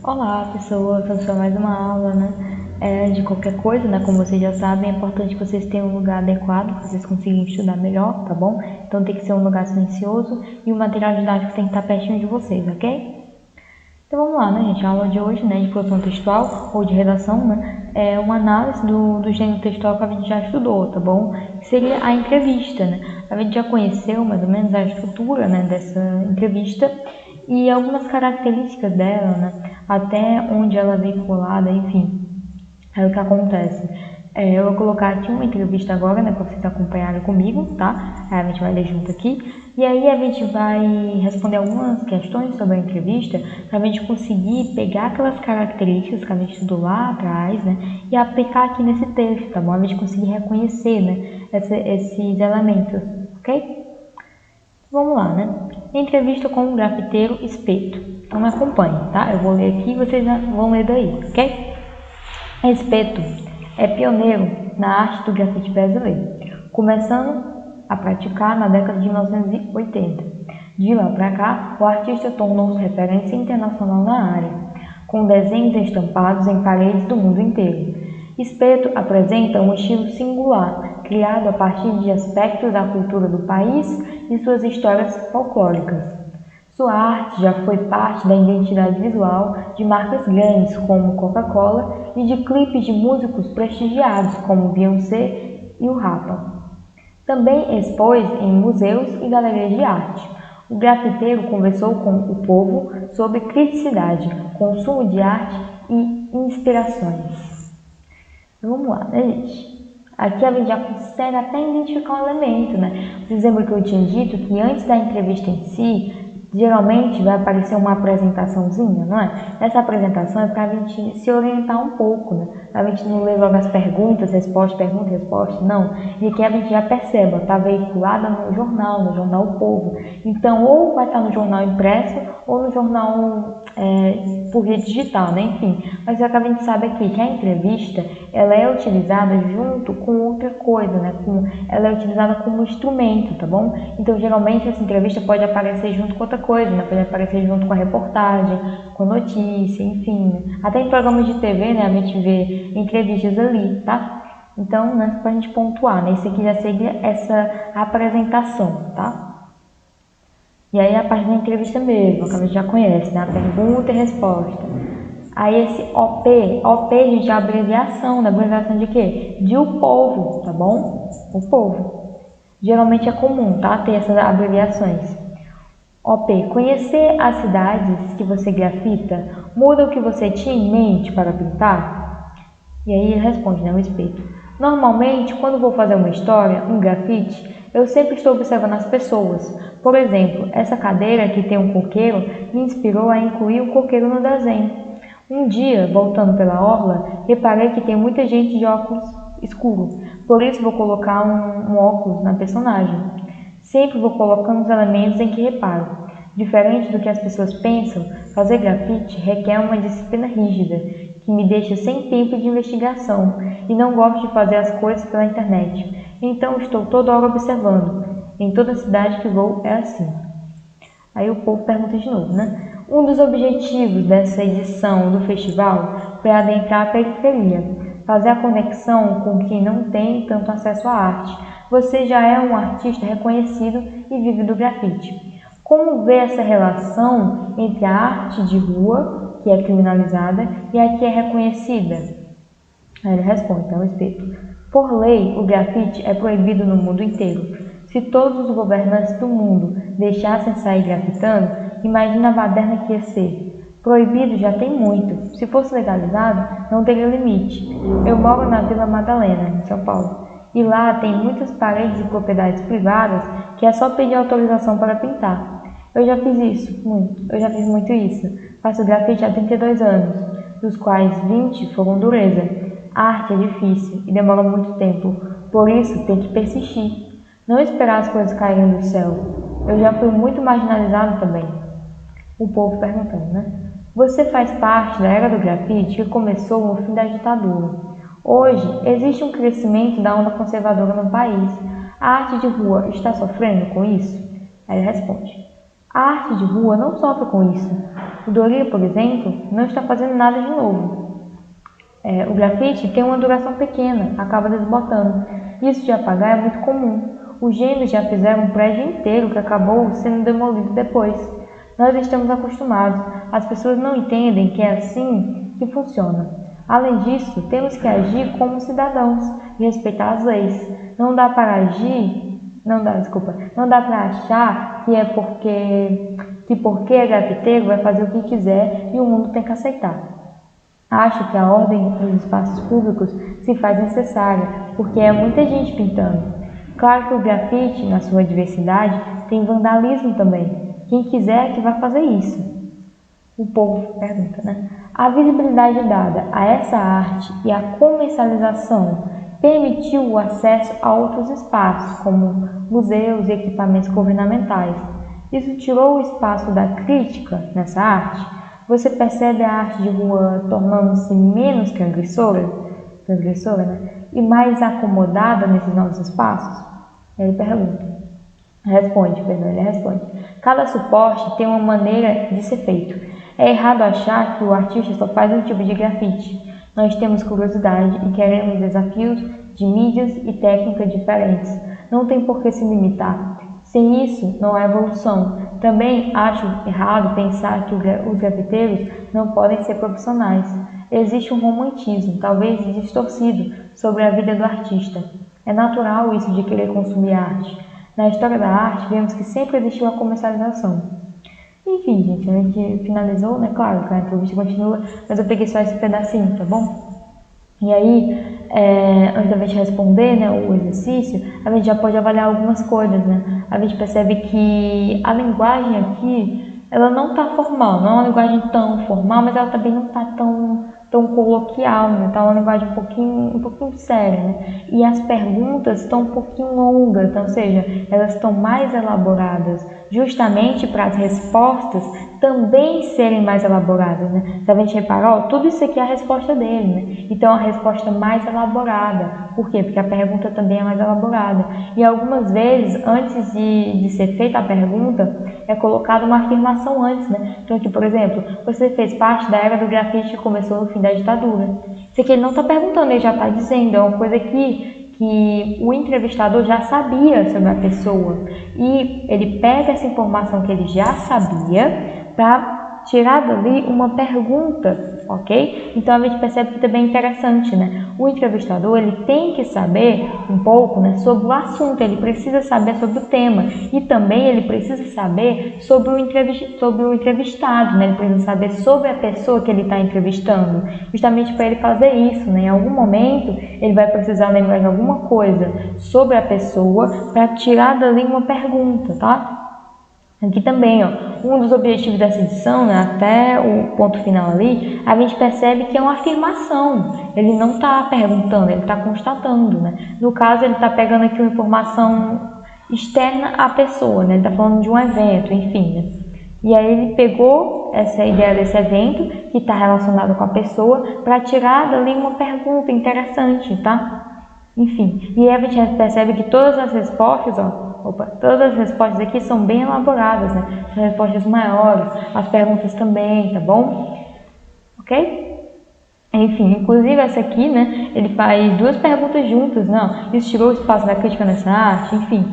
Olá, pessoas, essa é mais uma aula, de qualquer coisa, como vocês já sabem, é importante que vocês tenham um lugar adequado, para vocês conseguirem estudar melhor, tá bom? Então tem que ser um lugar silencioso e o material didático tem que estar pertinho de vocês, ok? Então vamos lá, gente? A aula de hoje, de produção textual ou de redação, é uma análise do gênero textual que a gente já estudou, tá bom? Que seria a entrevista, A gente já conheceu mais ou menos a estrutura, dessa entrevista e algumas características dela, até onde ela é veiculada, enfim. Aí o que acontece? Eu vou colocar aqui uma entrevista agora, para vocês acompanharem comigo, tá? Aí a gente vai ler junto aqui. E aí a gente vai responder algumas questões sobre a entrevista, para a gente conseguir pegar aquelas características que a gente estudou lá atrás, e aplicar aqui nesse texto, tá bom? A gente conseguir reconhecer, esses elementos, ok? Vamos lá, Entrevista com o grafiteiro Espeto. Então me acompanhe, tá? Eu vou ler aqui e vocês vão ler daí, ok? Espeto é pioneiro na arte do grafite brasileiro, começando a praticar na década de 1980. De lá para cá, o artista tornou-se referência internacional na área, com desenhos estampados em paredes do mundo inteiro. Espeto apresenta um estilo singular, criado a partir de aspectos da cultura do país e suas histórias folclóricas. Sua arte já foi parte da identidade visual de marcas grandes como Coca-Cola e de clipes de músicos prestigiados como Beyoncé e o Rapa. Também expôs em museus e galerias de arte. O grafiteiro conversou com o povo sobre criticidade, consumo de arte e inspirações. Vamos lá, gente? Aqui a gente já consegue até identificar um elemento, Vocês lembram que eu tinha dito que antes da entrevista em si, geralmente vai aparecer uma apresentaçãozinha, não é? Essa apresentação é para a gente se orientar um pouco, A gente não ler logo as pergunta, resposta, não. E aqui a gente já percebe, está veiculada no jornal O Povo. Então, ou vai estar no jornal impresso, ou no jornal por rede digital, Enfim, mas é que a gente sabe aqui que a entrevista, ela é utilizada junto com outra coisa, ela é utilizada como instrumento, tá bom? Então, geralmente, essa entrevista pode aparecer junto com outra coisa, Pode aparecer junto com a reportagem, com notícia, enfim. Até em programas de TV, a gente vê entrevistas ali, tá? Então, pra gente pontuar, Isso aqui já seria essa apresentação, tá? E aí a parte da entrevista mesmo, que a gente já conhece, A pergunta e resposta. Aí esse OP, gente, é a abreviação, abreviação de quê? De o povo, tá bom? O povo. Geralmente é comum, tá? Ter essas abreviações. OP, conhecer as cidades que você grafita muda o que você tinha em mente para pintar? E aí ele responde, o Espeto. Normalmente, quando vou fazer uma história, um grafite, eu sempre estou observando as pessoas. Por exemplo, essa cadeira que tem um coqueiro me inspirou a incluir um coqueiro no desenho. Um dia, voltando pela orla, reparei que tem muita gente de óculos escuro, por isso vou colocar um óculos na personagem. Sempre vou colocando os elementos em que reparo. Diferente do que as pessoas pensam, fazer grafite requer uma disciplina rígida, que me deixa sem tempo de investigação e não gosto de fazer as coisas pela internet. Então estou toda hora observando. Em toda cidade que vou é assim. Aí o povo pergunta de novo, Um dos objetivos dessa edição do festival foi adentrar a periferia, fazer a conexão com quem não tem tanto acesso à arte. Você já é um artista reconhecido e vive do grafite. Como vê essa relação entre a arte de rua, que é criminalizada, e a que é reconhecida? Aí ele responde, Espeto. Por lei, o grafite é proibido no mundo inteiro. Se todos os governantes do mundo deixassem sair grafitando, imagina a baderna que ia ser. Proibido já tem muito. Se fosse legalizado, não teria limite. Eu moro na Vila Madalena, em São Paulo. E lá tem muitas paredes e propriedades privadas que é só pedir autorização para pintar. Eu já fiz muito isso. Faço grafite há 32 anos, dos quais 20 foram dureza. A arte é difícil e demora muito tempo, por isso tem que persistir. Não esperar as coisas caírem do céu. Eu já fui muito marginalizado também. O povo perguntando, Você faz parte da era do grafite que começou no fim da ditadura. Hoje, existe um crescimento da onda conservadora no país. A arte de rua está sofrendo com isso? Aí ele responde. A arte de rua não sofre com isso. O Doria, por exemplo, não está fazendo nada de novo. O grafite tem uma duração pequena, acaba desbotando. Isso de apagar é muito comum. Os gêmeos já fizeram um prédio inteiro que acabou sendo demolido depois. Nós estamos acostumados. As pessoas não entendem que é assim que funciona. Além disso, temos que agir como cidadãos e respeitar as leis. Não dá para achar que porque é grafiteiro vai fazer o que quiser e o mundo tem que aceitar. Acho que a ordem nos espaços públicos se faz necessária, porque é muita gente pintando. Claro que o grafite, na sua diversidade, tem vandalismo também. Quem quiser que vai fazer isso. O povo pergunta, né? A visibilidade dada a essa arte e a comercialização permitiu o acesso a outros espaços, como museus e equipamentos governamentais. Isso tirou o espaço da crítica nessa arte? Você percebe a arte de rua tornando-se menos transgressora, né? E mais acomodada nesses novos espaços? Ele responde. Cada suporte tem uma maneira de ser feito. É errado achar que o artista só faz um tipo de grafite. Nós temos curiosidade e queremos desafios de mídias e técnicas diferentes. Não tem por que se limitar. Sem isso, não há evolução. Também acho errado pensar que os grafiteiros não podem ser profissionais. Existe um romantismo, talvez distorcido, sobre a vida do artista. É natural isso de querer consumir arte. Na história da arte, vemos que sempre existiu a comercialização. Enfim, gente, a gente finalizou, né? Claro que a entrevista continua, mas eu peguei só esse pedacinho, tá bom? E aí, antes da gente responder, né, o exercício, a gente já pode avaliar algumas coisas, né? A gente percebe que a linguagem aqui, ela não está formal, não é uma linguagem tão formal, mas ela também não está tão coloquial, né? Tá uma linguagem um pouquinho séria, né? E as perguntas estão um pouquinho longas, então, ou seja, elas estão mais elaboradas, justamente para as respostas também serem mais elaboradas, né? Se a gente reparar, tudo isso aqui é a resposta dele, né? Então, a resposta mais elaborada. Por quê? Porque a pergunta também é mais elaborada. E algumas vezes, antes de ser feita a pergunta, é colocada uma afirmação antes, né? Então, aqui, por exemplo, você fez parte da era do grafite que começou no fim da ditadura. Isso aqui ele não está perguntando, ele já está dizendo, é uma coisa que o entrevistador já sabia sobre a pessoa. E ele pega essa informação que ele já sabia para tirar dali uma pergunta, ok? Então a gente percebe que também é interessante, né? O entrevistador, ele tem que saber um pouco, né, sobre o assunto, ele precisa saber sobre o tema e também ele precisa saber sobre o entrevistado, né? Ele precisa saber sobre a pessoa que ele está entrevistando, justamente para ele fazer isso, né? Em algum momento ele vai precisar lembrar de alguma coisa sobre a pessoa para tirar dali uma pergunta, tá? Aqui também, ó, um dos objetivos dessa edição, né, até o ponto final ali, a gente percebe que é uma afirmação. Ele não está perguntando, ele está constatando, né? No caso, ele está pegando aqui uma informação externa à pessoa, né? Ele está falando de um evento, enfim, né? E aí ele pegou essa ideia desse evento, que está relacionado com a pessoa, para tirar dali uma pergunta interessante, tá? Enfim, e aí a gente percebe que todas as respostas, todas as respostas aqui são bem elaboradas, né? São respostas maiores, as perguntas também, tá bom? Ok? Enfim, inclusive essa aqui, né? Ele faz duas perguntas juntas, né? Isso tirou o espaço da crítica nessa arte, enfim.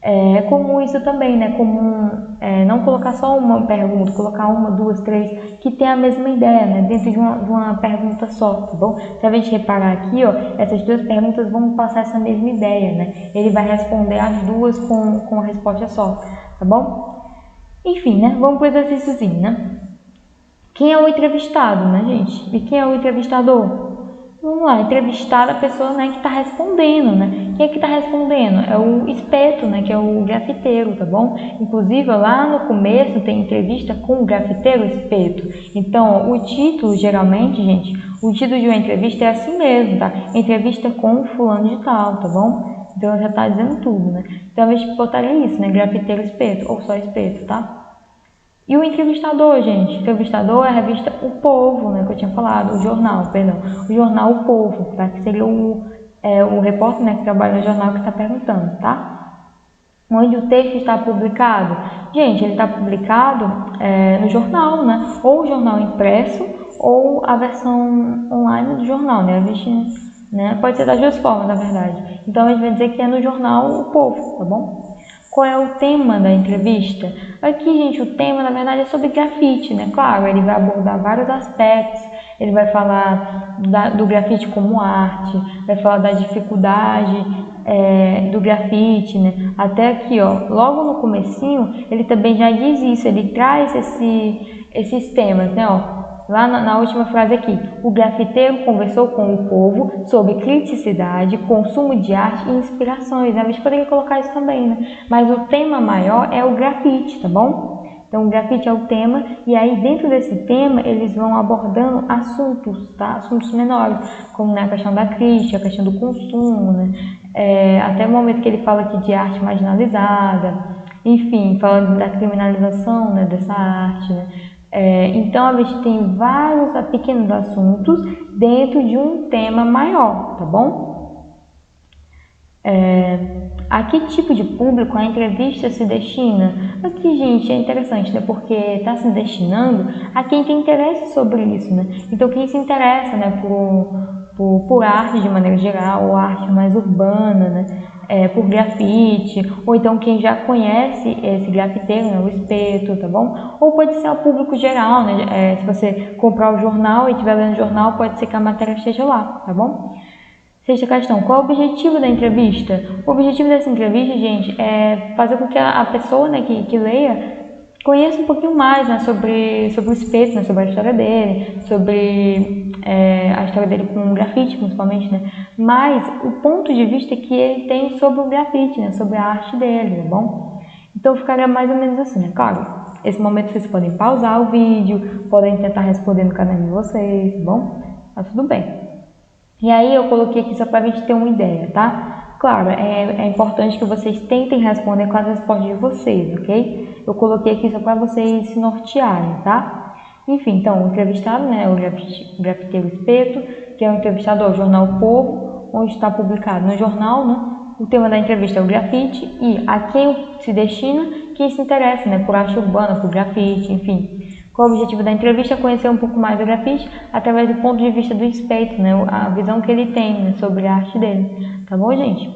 É comum isso também, né? Comum não colocar só uma pergunta, colocar uma, duas, três, que tem a mesma ideia, né? Dentro de uma pergunta só, tá bom? Se a gente reparar aqui, ó, essas duas perguntas vão passar essa mesma ideia, né? Ele vai responder as duas com a resposta só, tá bom? Enfim, né? Vamos pro exercíciozinho, né? Quem é o entrevistado, né, gente? E quem é o entrevistador? Vamos lá, entrevistar a pessoa, né, que está respondendo, né? Quem é que está respondendo? É o espeto, né, que é o grafiteiro, tá bom? Inclusive, lá no começo tem entrevista com o grafiteiro espeto. Então, o título, geralmente, gente, o título de uma entrevista é assim mesmo, tá? Entrevista com fulano de tal, tá bom? Então, já está dizendo tudo, né? Então, a gente botaria isso, né? Grafiteiro espeto, ou só espeto, tá? E o entrevistador, gente? O entrevistador é a revista O Povo, né, que eu tinha falado, o jornal O Povo, tá? Que seria o repórter, né, que trabalha no jornal que está perguntando, tá? Onde o texto está publicado? Gente, ele está publicado no jornal, né? Ou o jornal impresso, ou a versão online do jornal, né? Pode ser das duas formas, na verdade. Então, a gente vai dizer que é no jornal O Povo, tá bom? Qual é o tema da entrevista? Aqui, gente, o tema, na verdade, é sobre grafite, né? Claro, ele vai abordar vários aspectos. Ele vai falar do grafite como arte, vai falar da dificuldade do grafite, né? Até aqui, ó, logo no comecinho, ele também já diz isso, ele traz esses temas, né? Ó, lá na última frase aqui, o grafiteiro conversou com o povo sobre criticidade, consumo de arte e inspirações. A gente poderia colocar isso também, né? Mas o tema maior é o grafite, tá bom? Então, o grafite é o tema, e aí dentro desse tema eles vão abordando assuntos, tá? Assuntos menores, como a questão da crítica, a questão do consumo, né? Até o momento que ele fala aqui de arte marginalizada, enfim, falando da criminalização, né, dessa arte, né? Então, a gente tem vários pequenos assuntos dentro de um tema maior, tá bom? A que tipo de público a entrevista se destina? Aqui, gente, é interessante, né? Porque está se destinando a quem tem interesse sobre isso, né? Então, quem se interessa, né, por arte de maneira geral, ou arte mais urbana, né? Por grafite, ou então quem já conhece esse grafiteiro, né, o Espeto, tá bom? Ou pode ser o público geral, né? Se você comprar o jornal e estiver lendo o jornal, pode ser que a matéria esteja lá, tá bom? Sexta questão, qual é o objetivo da entrevista? O objetivo dessa entrevista, gente, é fazer com que a pessoa, né, que leia conheça um pouquinho mais, né, sobre o Espeto, né, sobre a história dele, sobre a história dele com o grafite, principalmente, né? Mas o ponto de vista que ele tem sobre o grafite, né, sobre a arte dele, tá bom? Então ficaria mais ou menos assim, né? Claro, nesse momento vocês podem pausar o vídeo, podem tentar responder no caderno de vocês, tá bom? Tá tudo bem. E aí eu coloquei aqui só para a gente ter uma ideia, tá? Claro, é importante que vocês tentem responder com as respostas de vocês, ok? Eu coloquei aqui só para vocês se nortearem, tá? Enfim, então, o entrevistado, né, o grafiteiro Espeto, que é o entrevistado ao jornal O Povo, onde está publicado no jornal, né? O tema da entrevista é o grafite e a quem se destina, quem se interessa, né, por arte urbana, por grafite, enfim. Qual o objetivo da entrevista? Conhecer um pouco mais do grafite através do ponto de vista do Espeto, né? A visão que ele tem, né, sobre a arte dele. Tá bom, gente?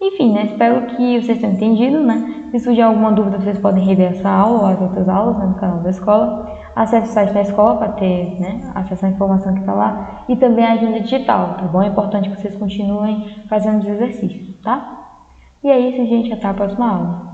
Enfim, né? Espero que vocês tenham entendido, né? Se surgir alguma dúvida, vocês podem rever essa aula ou as outras aulas, né, no canal da escola. Acesse o site da escola para ter, né, acesso à informação que está lá. E também a agenda digital, tá bom? É importante que vocês continuem fazendo os exercícios, tá? E é isso, gente. Até a próxima aula.